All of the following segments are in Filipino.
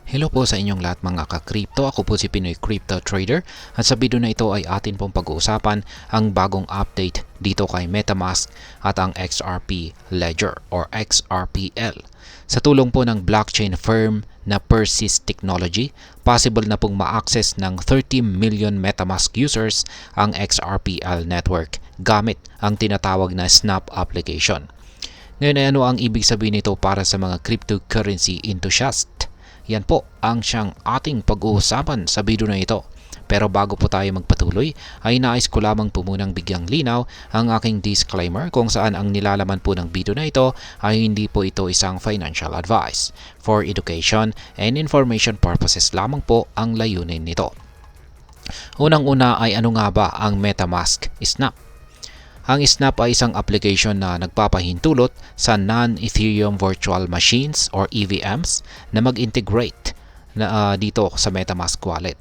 Hello po sa inyong lahat mga ka-crypto. Ako po si Pinoy Crypto Trader at sa video na ito ay atin pong pag-uusapan ang bagong update dito kay MetaMask at ang XRP Ledger or XRPL. Sa tulong po ng blockchain firm na Persist Technology, possible na pong ma-access ng 30 million MetaMask users ang XRPL network gamit ang tinatawag na Snap application. Ngayon ay ano ang ibig sabihin nito para sa mga cryptocurrency enthusiast? Yan po ang siyang ating pag-uusapan sa video na ito. Pero bago po tayo magpatuloy, ay nais ko lamang po munang bigyang linaw ang aking disclaimer kung saan ang nilalaman po ng video na ito ay hindi po ito isang financial advice. For education and information purposes lamang po ang layunin nito. Unang-una ay ano nga ba ang MetaMask Snap? Ang Snap ay isang application na nagpapahintulot sa non-Ethereum virtual machines or EVMs na mag-integrate dito sa MetaMask wallet.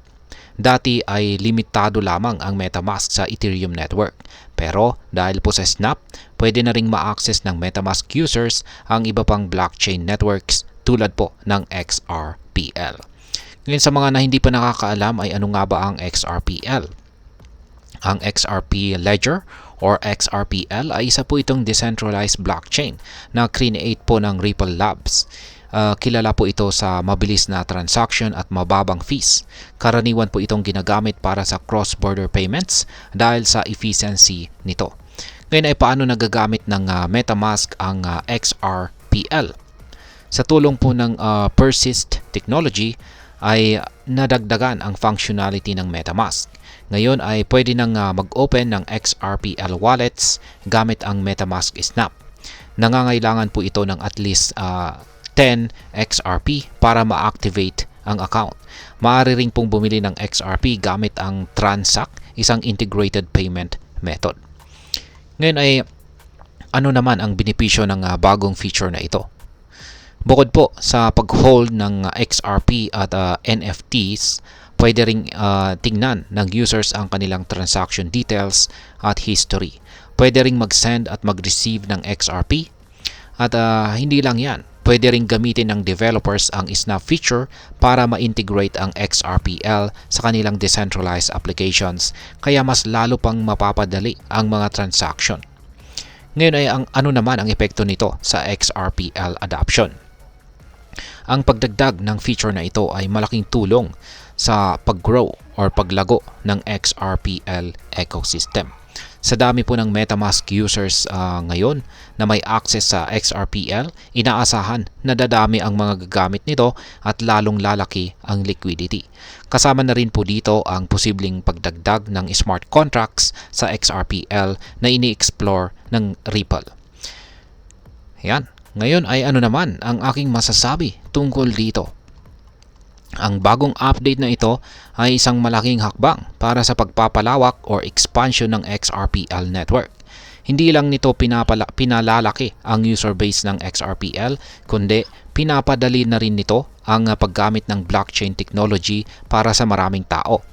Dati ay limitado lamang ang MetaMask sa Ethereum network. Pero dahil po sa Snap, pwede na ring ma-access ng MetaMask users ang iba pang blockchain networks tulad po ng XRPL. Ngayon sa mga na hindi pa nakakaalam ay ano nga ba ang XRPL? Ang XRP Ledger or XRPL ay isa po itong decentralized blockchain na create po ng Ripple Labs. Kilala po ito sa mabilis na transaction at mababang fees. Karaniwan po itong ginagamit para sa cross-border payments dahil sa efficiency nito. Ngayon ay paano nagagamit ng MetaMask ang XRPL? Sa tulong po ng Persist Technology ay nadagdagan ang functionality ng MetaMask. Ngayon ay pwede nang mag-open ng XRPL wallets gamit ang MetaMask Snap. Nangangailangan po ito ng at least 10 XRP para ma-activate ang account. Maaari rin pong bumili ng XRP gamit ang Transact, isang integrated payment method. Ngayon ay ano naman ang benepisyo ng bagong feature na ito? Bukod po sa pag-hold ng XRP at NFTs, pwede ring tingnan ng users ang kanilang transaction details at history. Pwede ring mag-send at mag-receive ng XRP. At hindi lang yan, pwede ring gamitin ng developers ang Snap feature para ma-integrate ang XRPL sa kanilang decentralized applications, kaya mas lalo pang mapapadali ang mga transaction. Ngayon ay ano naman ang epekto nito sa XRPL adoption? Ang pagdagdag ng feature na ito ay malaking tulong sa pag-grow or paglago ng XRPL ecosystem. Sa dami po ng MetaMask users ngayon na may access sa XRPL, inaasahan na dadami ang mga gagamit nito at lalong lalaki ang liquidity. Kasama na rin po dito ang posibleng pagdagdag ng smart contracts sa XRPL na ini-explore ng Ripple. Ayan. Ngayon ay ano naman ang aking masasabi tungkol dito? Ang bagong update na ito ay isang malaking hakbang para sa pagpapalawak or expansion ng XRPL network. Hindi lang nito pinalalaki ang user base ng XRPL, kundi pinapadali na rin nito ang paggamit ng blockchain technology para sa maraming tao.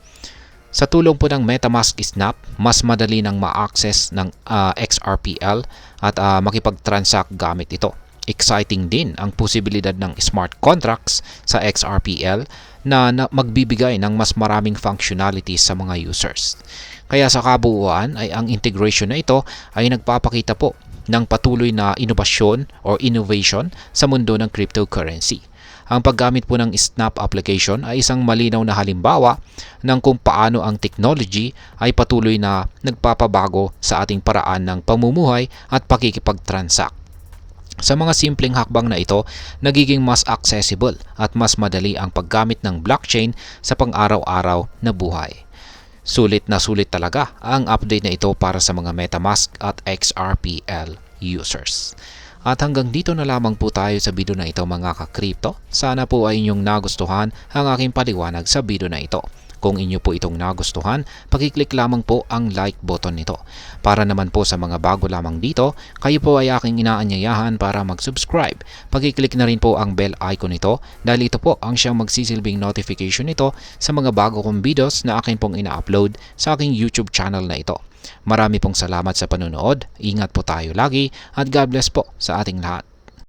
Sa tulong po ng MetaMask Snap, mas madali nang ma-access ng XRPL at makipag-transact gamit ito. Exciting din ang posibilidad ng smart contracts sa XRPL na magbibigay ng mas maraming functionalities sa mga users. Kaya sa kabuuan ay ang integration na ito ay nagpapakita po ng patuloy na inobasyon or innovation sa mundo ng cryptocurrency. Ang paggamit po ng Snap application ay isang malinaw na halimbawa ng kung paano ang technology ay patuloy na nagpapabago sa ating paraan ng pamumuhay at pakikipag-transact. Sa mga simpleng hakbang na ito, nagiging mas accessible at mas madali ang paggamit ng blockchain sa pang-araw-araw na buhay. Sulit na sulit talaga ang update na ito para sa mga MetaMask at XRPL users. At hanggang dito na lamang po tayo sa video na ito mga ka-crypto. Sana po ay inyong nagustuhan ang aking paliwanag sa video na ito. Kung inyo po itong nagustuhan, pakiclick lamang po ang like button nito. Para naman po sa mga bago lamang dito, kayo po ay aking inaanyayahan para mag-subscribe. Pakiclick na rin po ang bell icon nito dahil ito po ang siyang magsisilbing notification nito sa mga bago kong videos na akin pong ina-upload sa aking YouTube channel na ito. Marami pong salamat sa panonood, ingat po tayo lagi at God bless po sa ating lahat.